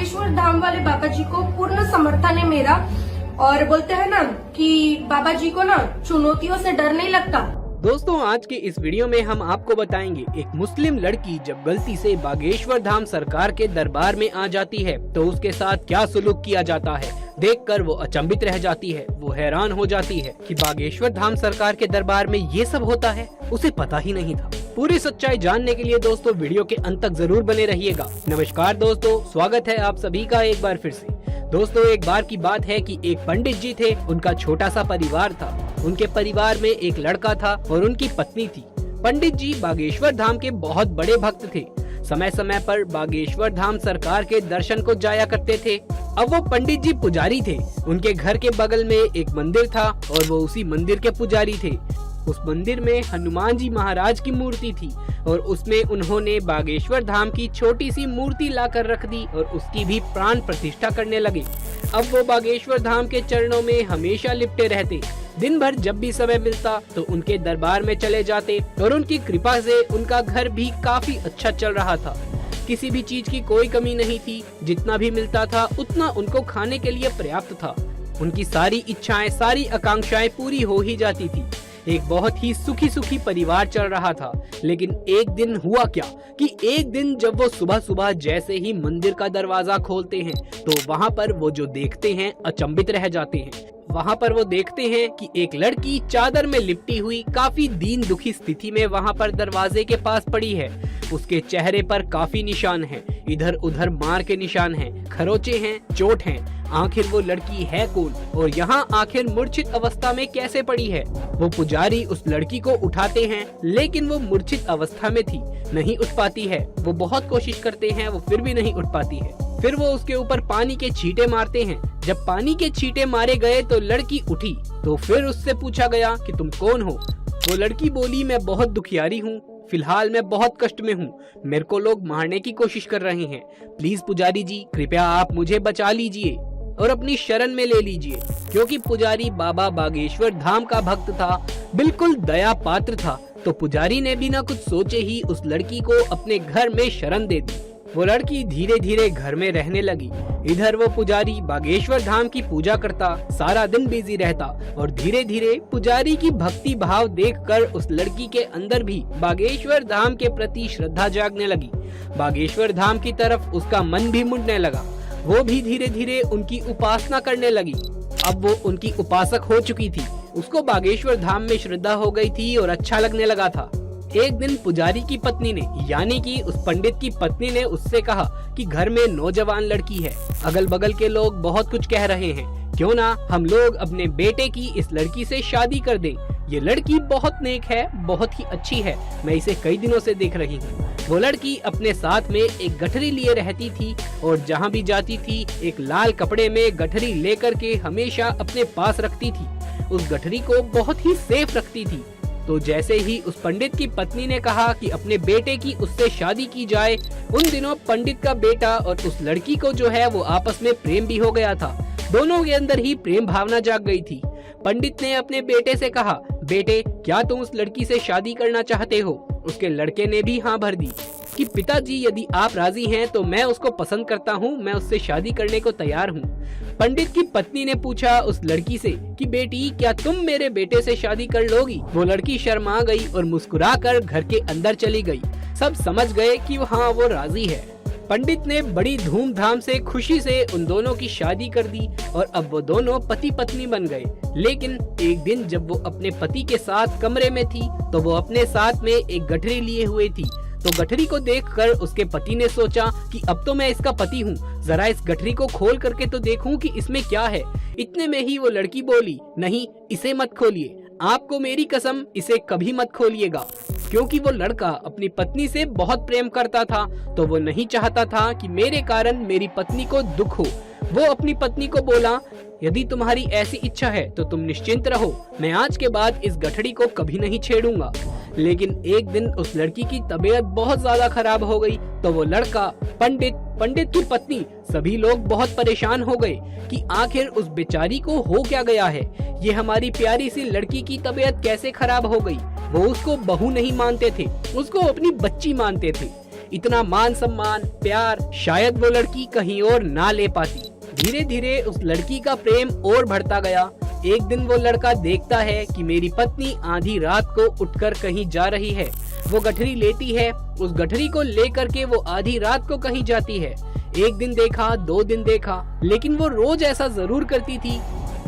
बागेश्वर धाम वाले बाबा जी को पूर्ण समर्थन है मेरा। और बोलते हैं ना कि बाबा जी को ना चुनौतियों से डर नहीं लगता। दोस्तों, आज के इस वीडियो में हम आपको बताएंगे एक मुस्लिम लड़की जब गलती से बागेश्वर धाम सरकार के दरबार में आ जाती है तो उसके साथ क्या सलूक किया जाता है। देखकर वो अचंभित रह जाती है। वो हैरान हो जाती है कि बागेश्वर धाम सरकार के दरबार में ये सब होता है, उसे पता ही नहीं था। पूरी सच्चाई जानने के लिए दोस्तों वीडियो के अंत तक जरूर बने रहिएगा। नमस्कार दोस्तों, स्वागत है आप सभी का एक बार फिर से। दोस्तों, एक बार की बात है कि एक पंडित जी थे, उनका छोटा सा परिवार था। उनके परिवार में एक लड़का था और उनकी पत्नी थी। पंडित जी बागेश्वर धाम के बहुत बड़े भक्त थे। समय समय पर बागेश्वर धाम सरकार के दर्शन को जाया करते थे। अब वो पंडित जी पुजारी थे। उनके घर के बगल में एक मंदिर था और वो उसी मंदिर के पुजारी थे। उस मंदिर में हनुमान जी महाराज की मूर्ति थी और उसमें उन्होंने बागेश्वर धाम की छोटी सी मूर्ति लाकर रख दी और उसकी भी प्राण प्रतिष्ठा करने लगे। अब वो बागेश्वर धाम के चरणों में हमेशा लिपटे रहते। दिन भर जब भी समय मिलता तो उनके दरबार में चले जाते और उनकी कृपा से उनका घर भी काफी अच्छा चल रहा था। किसी भी चीज की कोई कमी नहीं थी। जितना भी मिलता था उतना उनको खाने के लिए पर्याप्त था। उनकी सारी इच्छाएं, सारी आकांक्षाएं पूरी हो ही जाती थी। एक बहुत ही सुखी सुखी परिवार चल रहा था। लेकिन एक दिन हुआ क्या कि एक दिन जब वो सुबह सुबह जैसे ही मंदिर का दरवाजा खोलते हैं तो वहाँ पर वो जो देखते हैं अचंभित रह जाते हैं। वहाँ पर वो देखते हैं कि एक लड़की चादर में लिपटी हुई काफी दीन दुखी स्थिति में वहाँ पर दरवाजे के पास पड़ी है। उसके चेहरे पर काफी निशान हैं, इधर उधर मार के निशान हैं, खरोचे हैं, चोट हैं। आखिर वो लड़की है कौन और यहाँ आखिर मूर्छित अवस्था में कैसे पड़ी है। वो पुजारी उस लड़की को उठाते हैं लेकिन वो मूर्छित अवस्था में थी, नहीं उठ पाती है। वो बहुत कोशिश करते हैं, वो फिर भी नहीं उठ पाती है। फिर वो उसके ऊपर पानी के छींटे मारते हैं। जब पानी के छींटे मारे गए तो लड़की उठी। तो फिर उससे पूछा गया कि तुम कौन हो। वो लड़की बोली, मैं बहुत दुखियारी हूँ, फिलहाल मैं बहुत कष्ट में हूँ, मेरे को लोग मारने की कोशिश कर रहे हैं। प्लीज पुजारी जी, कृपया आप मुझे बचा लीजिए और अपनी शरण में ले लीजिए। क्योंकि पुजारी बाबा बागेश्वर धाम का भक्त था, बिल्कुल दया पात्र था। तो पुजारी ने बिना कुछ सोचे ही उस लड़की को अपने घर में शरण दे दी। वो लड़की धीरे धीरे घर में रहने लगी। इधर वो पुजारी बागेश्वर धाम की पूजा करता, सारा दिन बिजी रहता और धीरे धीरे पुजारी की भक्ति भाव देखकर उस लड़की के अंदर भी बागेश्वर धाम के प्रति श्रद्धा जागने लगी। बागेश्वर धाम की तरफ उसका मन भी मुड़ने लगा। वो भी धीरे धीरे उनकी उपासना करने लगी। अब वो उनकी उपासक हो चुकी थी। उसको बागेश्वर धाम में श्रद्धा हो गई थी और अच्छा लगने लगा था। एक दिन पुजारी की पत्नी ने, यानी कि उस पंडित की पत्नी ने उससे कहा कि घर में नौजवान लड़की है, अगल बगल के लोग बहुत कुछ कह रहे हैं, क्यों ना हम लोग अपने बेटे की इस लड़की से शादी कर दें। ये लड़की बहुत नेक है, बहुत ही अच्छी है, मैं इसे कई दिनों से देख रही हूँ। वो लड़की अपने साथ में एक गठरी लिए रहती थी और जहाँ भी जाती थी एक लाल कपड़े में गठरी लेकर के हमेशा अपने पास रखती थी। उस गठरी को बहुत ही सेफ रखती थी। तो जैसे ही उस पंडित की पत्नी ने कहा कि अपने बेटे की उससे शादी की जाए, उन दिनों पंडित का बेटा और उस लड़की को जो है वो आपस में प्रेम भी हो गया था। दोनों के अंदर ही प्रेम भावना जाग गई थी। पंडित ने अपने बेटे से कहा, बेटे क्या तुम उस लड़की से शादी करना चाहते हो। उसके लड़के ने भी हाँ भर दी कि पिताजी यदि आप राजी हैं तो मैं उसको पसंद करता हूँ, मैं उससे शादी करने को तैयार हूँ। पंडित की पत्नी ने पूछा उस लड़की से कि बेटी क्या तुम मेरे बेटे से शादी कर लोगी। वो लड़की शर्मा गई और मुस्कुराकर घर के अंदर चली गई। सब समझ गए कि हाँ वो राजी है। पंडित ने बड़ी धूमधाम से खुशी से उन दोनों की शादी कर दी और अब वो दोनों पति पत्नी बन गए। लेकिन एक दिन जब वो अपने पति के साथ कमरे में थी तो वो अपने साथ में एक गठरी लिए हुए थी। तो गठरी को देखकर उसके पति ने सोचा कि अब तो मैं इसका पति हूँ, जरा इस गठरी को खोल करके तो देखूं कि इसमें क्या है। इतने में ही वो लड़की बोली, नहीं इसे मत खोलिए, आपको मेरी कसम इसे कभी मत खोलिएगा। क्योंकि वो लड़का अपनी पत्नी से बहुत प्रेम करता था तो वो नहीं चाहता था कि मेरे कारण मेरी पत्नी को दुख हो। वो अपनी पत्नी को बोला, यदि तुम्हारी ऐसी इच्छा है तो तुम निश्चिंत रहो, मैं आज के बाद इस गठड़ी को कभी नहीं छेड़ूंगा। लेकिन एक दिन उस लड़की की तबीयत बहुत ज्यादा खराब हो गई तो वो लड़का, पंडित की पत्नी, सभी लोग बहुत परेशान हो गए कि आखिर उस बेचारी को हो क्या गया है। ये हमारी प्यारी सी लड़की की तबीयत कैसे खराब हो गई। वो उसको बहू नहीं मानते थे, उसको अपनी बच्ची मानते थे। इतना मान सम्मान, प्यार शायद वो लड़की कहीं और ना ले पाती। धीरे धीरे उस लड़की का प्रेम और बढ़ता गया। एक दिन वो लड़का देखता है कि मेरी पत्नी आधी रात को उठकर कहीं जा रही है। वो गठरी लेती है, उस गठरी को लेकर के वो आधी रात को कहीं जाती है। एक दिन देखा, 2 दिन देखा, लेकिन वो रोज ऐसा जरूर करती थी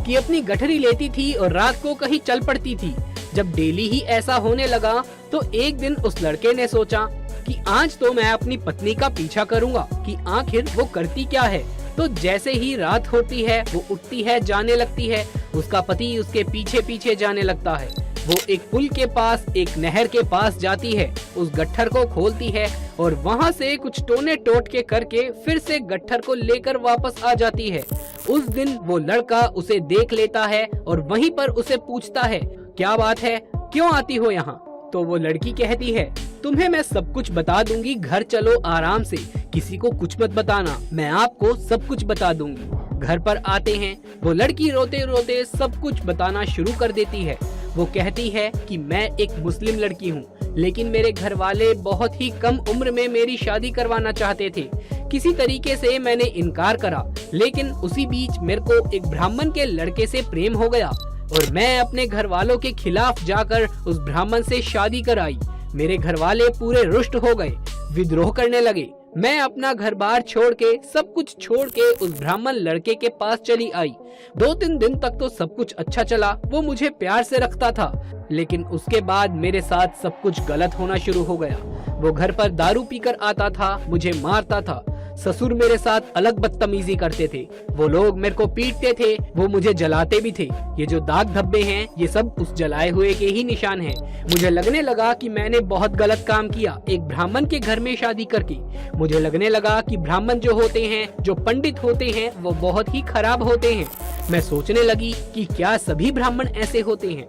कि अपनी गठरी लेती थी और रात को कहीं चल पड़ती थी। जब डेली ही ऐसा होने लगा तो एक दिन उस लड़के ने सोचा कि आज तो मैं अपनी पत्नी का पीछा करूंगा कि आखिर वो करती क्या है। तो जैसे ही रात होती है वो उठती है, जाने लगती है। उसका पति उसके पीछे पीछे जाने लगता है। वो एक पुल के पास, एक नहर के पास जाती है, उस गट्ठर को खोलती है और वहाँ से कुछ टोने टोट के करके फिर से गट्ठर को लेकर वापस आ जाती है। उस दिन वो लड़का उसे देख लेता है और वहीं पर उसे पूछता है, क्या बात है, क्यों आती हो यहाँ? तो वो लड़की कहती है, तुम्हें मैं सब कुछ बता दूंगी, घर चलो आराम से, किसी को कुछ मत बताना, मैं आपको सब कुछ बता दूंगी। घर पर आते हैं, वो लड़की रोते रोते सब कुछ बताना शुरू कर देती है। वो कहती है कि मैं एक मुस्लिम लड़की हूँ, लेकिन मेरे घर वाले बहुत ही कम उम्र में मेरी शादी करवाना चाहते थे। किसी तरीके से मैंने इनकार करा, लेकिन उसी बीच मेरे को एक ब्राह्मण के लड़के से प्रेम हो गया और मैं अपने घर वालों के खिलाफ जाकर उस ब्राह्मण से शादी कराई। मेरे घर वाले पूरे रुष्ट हो गए, विद्रोह करने लगे। मैं अपना घर बार छोड़ के, सब कुछ छोड़ के उस ब्राह्मण लड़के के पास चली आई। 2-3 दिन तक तो सब कुछ अच्छा चला, वो मुझे प्यार से रखता था, लेकिन उसके बाद मेरे साथ सब कुछ गलत होना शुरू हो गया। वो घर पर दारू पीकर आता था, मुझे मारता था। ससुर मेरे साथ अलग बदतमीजी करते थे, वो लोग मेरे को पीटते थे, वो मुझे जलाते भी थे। ये जो दाग धब्बे हैं, ये सब उस जलाए हुए के ही निशान हैं। मुझे लगने लगा कि मैंने बहुत गलत काम किया एक ब्राह्मण के घर में शादी करके। मुझे लगने लगा कि ब्राह्मण जो होते हैं, जो पंडित होते हैं, वो बहुत ही खराब होते हैं। मैं सोचने लगी कि क्या सभी ब्राह्मण ऐसे होते हैं।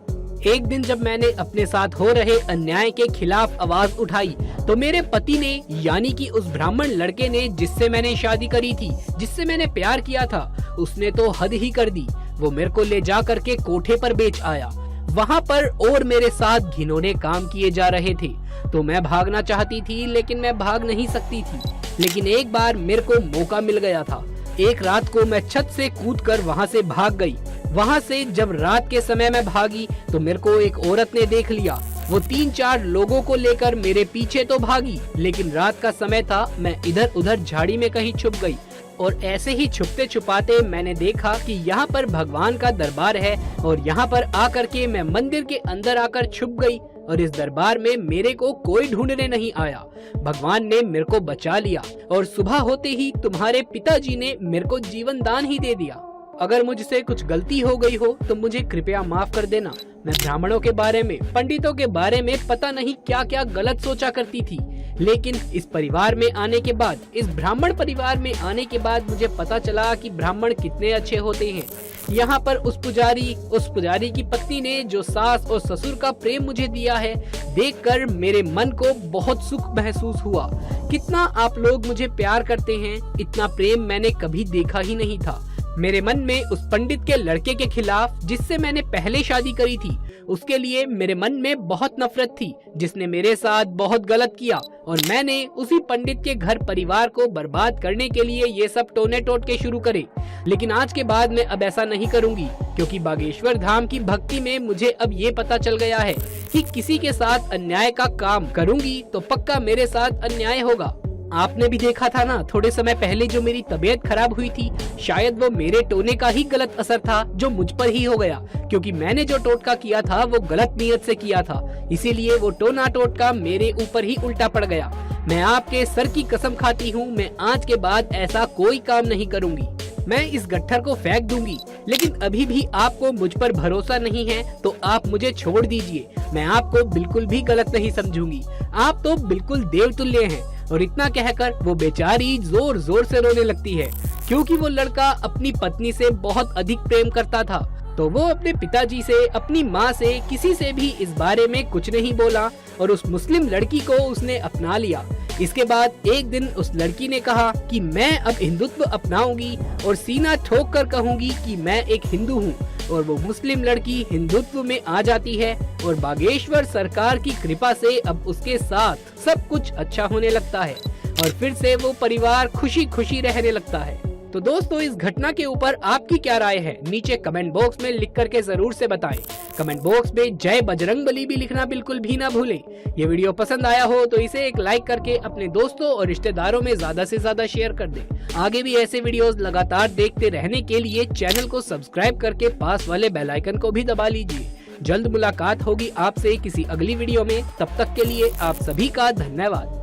एक दिन जब मैंने अपने साथ हो रहे अन्याय के खिलाफ आवाज उठाई तो मेरे पति ने, यानी कि उस ब्राह्मण लड़के ने जिससे मैंने शादी करी थी, जिससे मैंने प्यार किया था, उसने तो हद ही कर दी। वो मेरे को ले जा करके कोठे पर बेच आया। वहाँ पर और मेरे साथ घिनौने काम किए जा रहे थे। तो मैं भागना चाहती थी, लेकिन मैं भाग नहीं सकती थी। लेकिन एक बार मेरे को मौका मिल गया था। एक रात को मैं छत से कूदकर वहाँ से भाग गई। वहाँ से जब रात के समय में भागी तो मेरे को एक औरत ने देख लिया। वो 3-4 लोगों को लेकर मेरे पीछे तो भागी, लेकिन रात का समय था, मैं इधर उधर झाड़ी में कहीं छुप गई। और ऐसे ही छुपते छुपाते मैंने देखा कि यहाँ पर भगवान का दरबार है और यहाँ पर आकर के मैं मंदिर के अंदर आकर छुप गई और इस दरबार में मेरे को कोई ढूंढने नहीं आया। भगवान ने मेरे को बचा लिया और सुबह होते ही तुम्हारे पिताजी ने मेरे को जीवन दान ही दे दिया। अगर मुझसे कुछ गलती हो गई हो तो मुझे कृपया माफ कर देना। मैं ब्राह्मणों के बारे में, पंडितों के बारे में पता नहीं क्या क्या गलत सोचा करती थी, लेकिन इस परिवार में आने के बाद, इस ब्राह्मण परिवार में आने के बाद मुझे पता चला कि ब्राह्मण कितने अच्छे होते हैं। यहाँ पर उस पुजारी की पत्नी ने जो सास और ससुर का प्रेम मुझे दिया है, देखकर मेरे मन को बहुत सुख महसूस हुआ। कितना आप लोग मुझे प्यार करते हैं, इतना प्रेम मैंने कभी देखा ही नहीं था। मेरे मन में उस पंडित के लड़के के खिलाफ, जिससे मैंने पहले शादी करी थी, उसके लिए मेरे मन में बहुत नफरत थी, जिसने मेरे साथ बहुत गलत किया और मैंने उसी पंडित के घर परिवार को बर्बाद करने के लिए ये सब टोने टोटके शुरू करे। लेकिन आज के बाद मैं अब ऐसा नहीं करूंगी, क्योंकि बागेश्वर धाम की भक्ति में मुझे अब ये पता चल गया है कि किसी के साथ अन्याय का काम करूंगी तो पक्का मेरे साथ अन्याय होगा। आपने भी देखा था ना, थोड़े समय पहले जो मेरी तबीयत खराब हुई थी, शायद वो मेरे टोने का ही गलत असर था जो मुझ पर ही हो गया, क्योंकि मैंने जो टोटका किया था वो गलत नियत से किया था, इसीलिए वो टोना टोटका मेरे ऊपर ही उल्टा पड़ गया। मैं आपके सर की कसम खाती हूँ, मैं आज के बाद ऐसा कोई काम नहीं करूँगी। मैं इस गट्ठर को फेंक दूंगी, लेकिन अभी भी आपको मुझ पर भरोसा नहीं है तो आप मुझे छोड़ दीजिए। मैं आपको बिल्कुल भी गलत नहीं समझूंगी, आप तो बिल्कुल देवतुल्य हैं। और इतना कहकर वो बेचारी जोर जोर से रोने लगती है, क्योंकि वो लड़का अपनी पत्नी से बहुत अधिक प्रेम करता था। तो वो अपने पिताजी से, अपनी माँ से, किसी से भी इस बारे में कुछ नहीं बोला और उस मुस्लिम लड़की को उसने अपना लिया। इसके बाद एक दिन उस लड़की ने कहा कि मैं अब हिंदुत्व अपनाऊंगी और सीना ठोक कर कहूंगी कि मैं एक हिंदू हूँ। और वो मुस्लिम लड़की हिंदुत्व में आ जाती है और बागेश्वर सरकार की कृपा से अब उसके साथ सब कुछ अच्छा होने लगता है और फिर से वो परिवार खुशी खुशी रहने लगता है। तो दोस्तों, इस घटना के ऊपर आपकी क्या राय है, नीचे कमेंट बॉक्स में लिख करके जरूर से बताएं। कमेंट बॉक्स में जय बजरंगबली भी लिखना बिल्कुल भी ना भूलें। ये वीडियो पसंद आया हो तो इसे एक लाइक करके अपने दोस्तों और रिश्तेदारों में ज्यादा से ज्यादा शेयर कर दें। आगे भी ऐसे वीडियोस लगातार देखते रहने के लिए चैनल को सब्सक्राइब करके पास वाले बेल आइकन को भी दबा लीजिए। जल्द मुलाकात होगी आपसे किसी अगली वीडियो में, तब तक के लिए आप सभी का धन्यवाद।